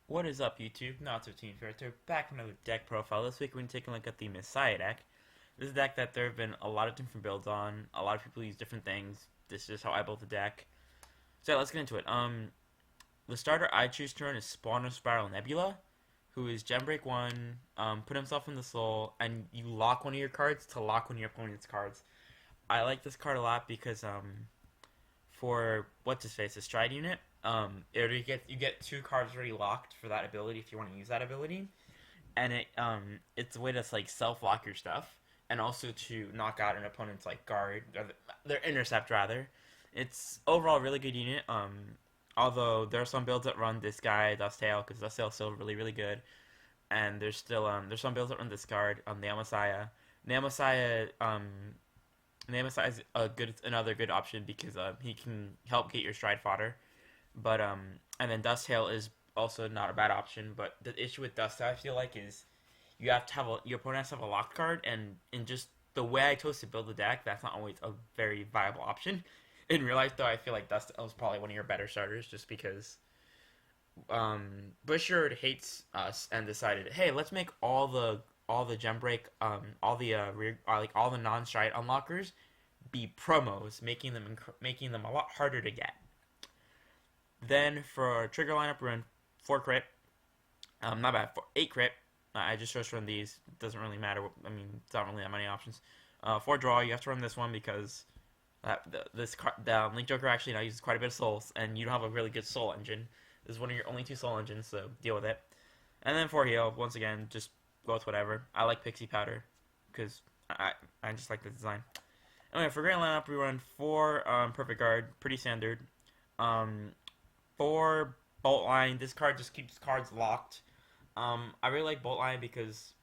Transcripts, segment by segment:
What is up, YouTube? Natsu Team FTNatsu back with another deck profile. This week we're going to take a look at the Messiah deck. This is a deck that there have been a lot of different builds on. A lot of people use different things. This is just how I built the deck. So yeah, let's get into it. The starter I choose to run is Spawner Spiral Nebula, who is Gem Break 1, put himself in the soul, and you lock one of your cards to lock one of your opponent's cards. I like this card a lot because for what's his face, a stride unit. You get two cards already locked for that ability if you want to use that ability, and it's a way to like self lock your stuff, and also to knock out an opponent's like guard or their intercept rather. It's overall a really good unit. Although there are some builds that run this guy Dusttail because Dusttail is still really good, and there's some builds that run this card the Messiah. Namasai is another good option because he can help get your stride fodder. But and then Dusttail is also not a bad option. But the issue with Dusttail, I feel like, is you have to have your opponent has to have a locked card, and in just the way I chose to build the deck, that's not always a very viable option. In real life, though, I feel like Dusttail is probably one of your better starters, just because Bushard hates us and decided, hey, let's make all the gem break, all the non-stride unlockers be promos, making them a lot harder to get. Then for our trigger lineup, we're in 4 crit. Not bad, 8 crit. I just chose to run these. It doesn't really matter. I mean, it's not really that many options. 4 draw, you have to run this one because the Link Joker actually now uses quite a bit of souls, and you don't have a really good soul engine. This is one of your only 2 soul engines, so deal with it. And then 4 heal, once again, just go with whatever. I like Pixie Powder because I just like the design. Anyway, for Grand Lineup, we run 4 Perfect Guard, pretty standard. 4 Bolt Line. This card just keeps cards locked. I really like Bolt Line because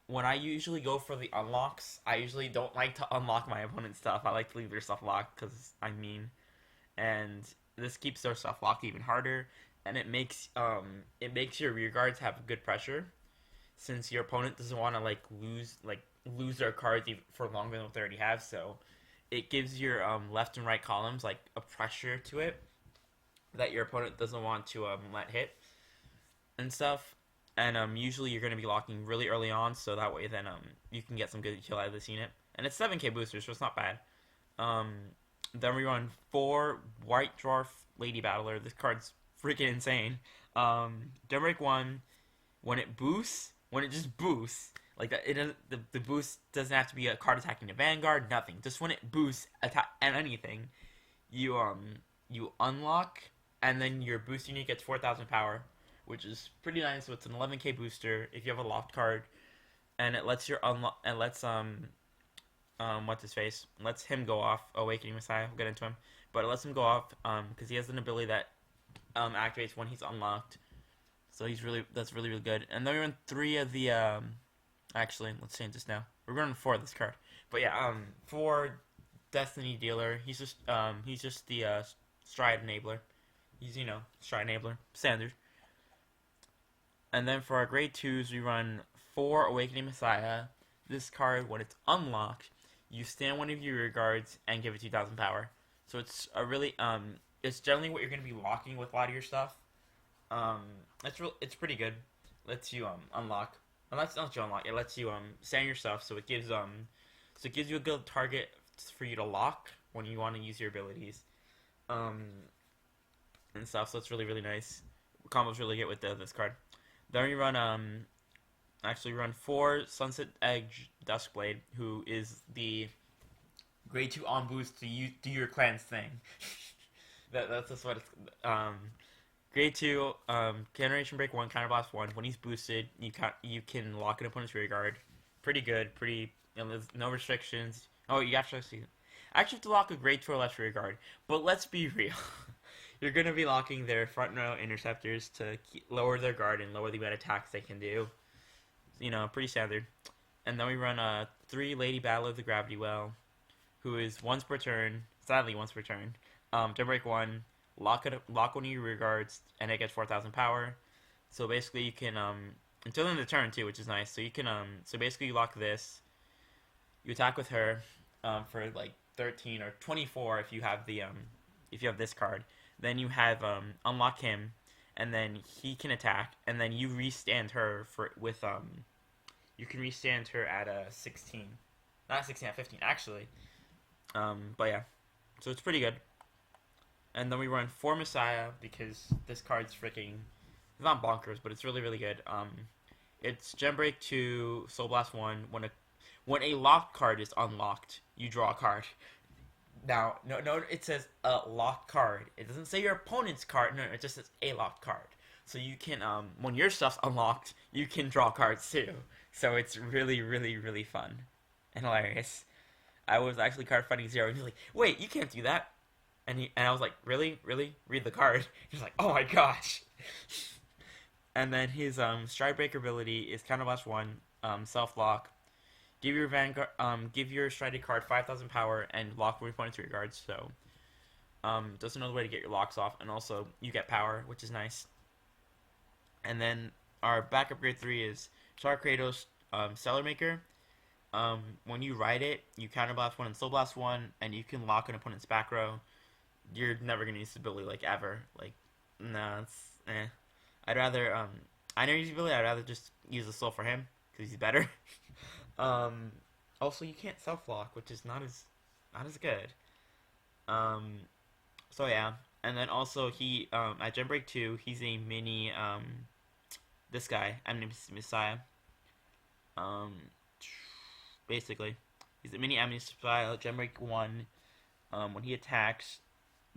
when I usually go for the unlocks, I usually don't like to unlock my opponent's stuff. I like to leave their stuff locked because I'm mean. And this keeps their stuff locked even harder, and it makes your rear guards have good pressure, since your opponent doesn't want to lose their cards for longer than what they already have. So it gives your left and right columns like a pressure to it that your opponent doesn't want to let hit and stuff. And usually you're going to be locking really early on, so that way then you can get some good kill out of this unit. And it's 7k boosters, so it's not bad. Then we run 4 White Dwarf Lady Battler. This card's freaking insane. Break 1, when it just boosts, like that, the boost doesn't have to be a card attacking a Vanguard, nothing. Just when it boosts attack and anything, you unlock, and then your boost unit gets 4,000 power, which is pretty nice. So it's an 11k booster if you have a locked card, and it lets what's his face, lets him go off. Awakening Messiah, we'll get into him, but it lets him go off because he has an ability that activates when he's unlocked. So that's really good. And then we run 3 of the actually, let's change this now. We're running 4 of this card, but yeah, 4 Destiny Dealer. He's just the Stride Enabler. He's Stride Enabler standard. And then for our grade 2s, we run 4 Awakening Messiah. This card, when it's unlocked, you stand one of your rear guards and give it 2,000 power. So it's a really it's generally what you're going to be locking with a lot of your stuff. It's pretty good. Lets you unlock. Well, that's not you unlock. It lets you stand your stuff, so it gives you a good target for you to lock when you want to use your abilities, and stuff. So it's really nice. Combos really get with this card. Then we run actually run 4 Sunset Edge Duskblade, who is the grade 2 on boost to do your clan's thing. That's just what it's grade 2, Generation Break 1, Counterblast 1. When he's boosted, you can lock an opponent's rear guard. Pretty good, there's no restrictions. Oh, you actually have to lock a grade 2 or less rear guard. But let's be real. You're going to be locking their front row interceptors to lower their guard and lower the amount of attacks they can do. Pretty standard. And then we run 3 Lady Battler of the Gravity Well, who is once per turn, sadly once per turn. Turn break 1, lock one of your rear guards, and it gets 4,000 power. So basically you can until the end of the turn too, which is nice. So you can so basically you lock this, you attack with her for like 13 or 24 if you have this card. Then you have unlock him, and then he can attack, and then you restand her you can restand her at a 16, not 16 at 15 actually. But yeah, so it's pretty good. And then we run 4 Messiah because this card's freaking, it's not bonkers, but it's really really good. It's Gem Break 2, Soul Blast 1. When a locked card is unlocked, you draw a card. Now, no, it says a locked card. It doesn't say your opponent's card. No, it just says a locked card. So you can, when your stuff's unlocked, you can draw cards too. So it's really, really, really fun and hilarious. I was actually card fighting Zero, and he's like, "Wait, you can't do that." And I was like, "Really, really? Read the card." He's like, "Oh my gosh." And then his Stride Breaker ability is Counterblast 1, Self Lock. Give your Vanguard, give your Strided card 5,000 power and lock one opponent to your guards. So, that's another way to get your locks off, and also you get power, which is nice. And then our backup grade 3 is Shark Kratos, Stellar Maker. When you ride it, you Counterblast 1 and Soul Blast 1, and you can lock an opponent's back row. You're never gonna use this ability like ever. Like, nah, it's eh. I'd rather I never use the ability. I'd rather just use the soul for him because he's better. Also, you can't self lock, which is not as good. So yeah, and then also he at Gem Break 2, he's a mini this guy, Amnesty Messiah. Basically, he's a mini Amnesty Messiah. Gem Break 1. When he attacks,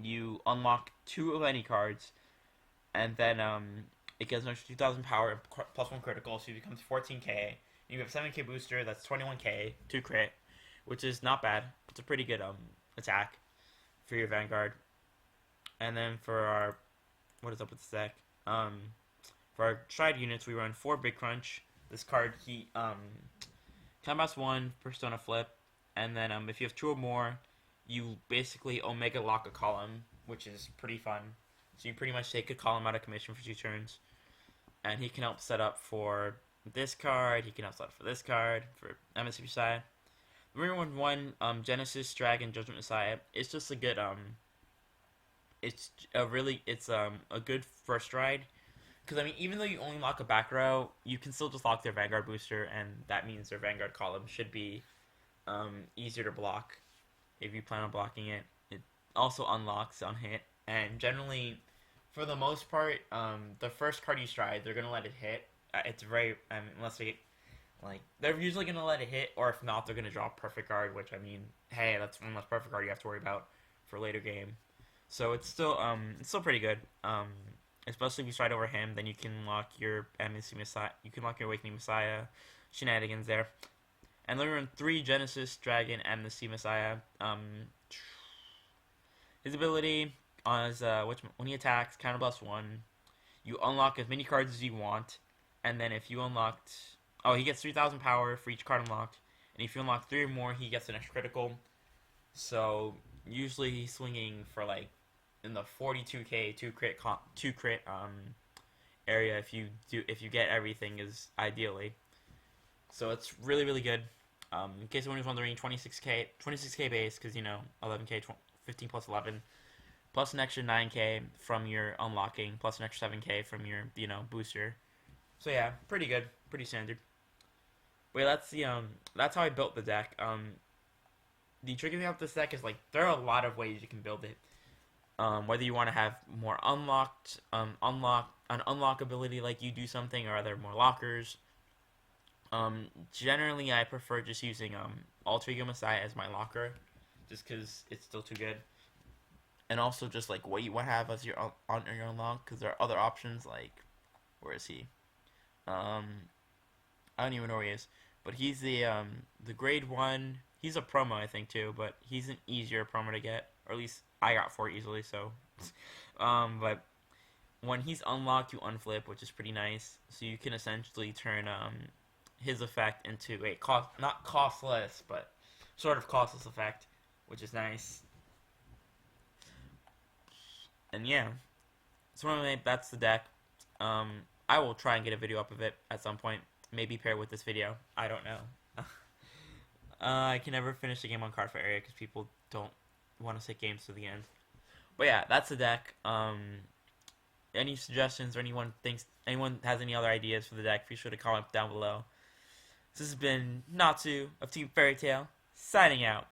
you unlock 2 of any cards, and then it gets an extra 2,000 power and plus 1 critical, so he becomes 14k. You have 7k booster, that's 21k, 2 crit, which is not bad. It's a pretty good attack for your Vanguard. And then for our, what is up with this deck? For our Stride units, we run 4 Big Crunch. This card, he, Combats 1, Persona Flip, and then if you have 2 or more, you basically Omega Lock a column, which is pretty fun. So you pretty much take a column out of commission for 2 turns. And he can help set up for this card, he can help set up for this card, for MSC Messiah. The Marine 1, Genesis, Dragon, Judgment Messiah. It's just a good, it's a good first ride. Because, I mean, even though you only lock a back row, you can still just lock their Vanguard booster, and that means their Vanguard column should be easier to block if you plan on blocking it. It also unlocks on hit, and generally, for the most part, the first card you stride, they're going to let it hit. It's very, unless they, like, they're usually going to let it hit, or if not, they're going to draw a perfect card, which, I mean, hey, that's one less perfect card you have to worry about for a later game. So it's still pretty good. Especially if you stride over him, then you can lock your Amnesty Messiah, you can lock your Awakening Messiah shenanigans there. And then we run 3 Genesis, Dragon, Amnesty Messiah. His ability is, when he attacks, Counterblast 1, you unlock as many cards as you want. And then if you unlocked... Oh, he gets 3,000 power for each card unlocked. And if you unlock 3 or more, he gets an extra critical. So, usually he's swinging for, like, in the 42k, 2 crit area if you get everything is ideally. So, it's really, really good. In case anyone's wondering, 26k base, because, 11k, 15 plus 11. Plus an extra 9k from your unlocking, plus an extra 7k from your, booster. So yeah, pretty good, pretty standard. But yeah, that's how I built the deck. The tricky thing about this deck is, like, there are a lot of ways you can build it. Whether you want to have more unlock ability, like you do something, or are there more lockers? Generally, I prefer just using Alter Ego Messiah as my locker, just because it's still too good. And also just like what you want to have as your unlock, because there are other options. Like, where is he? I don't even know where he is, but he's the grade 1. He's a promo, I think, too, but he's an easier promo to get, or at least I got 4 easily. So, but when he's unlocked, you unflip, which is pretty nice. So you can essentially turn his effect into a not costless, but sort of costless effect, which is nice. And yeah, so anyway, that's the deck. I will try and get a video up of it at some point. Maybe pair with this video. I don't know. I can never finish the game on Cardfight Area because people don't want to take games to the end. But yeah, that's the deck. any suggestions or anyone has any other ideas for the deck, be sure to comment down below. This has been Natsu of Team Fairy Tail, signing out.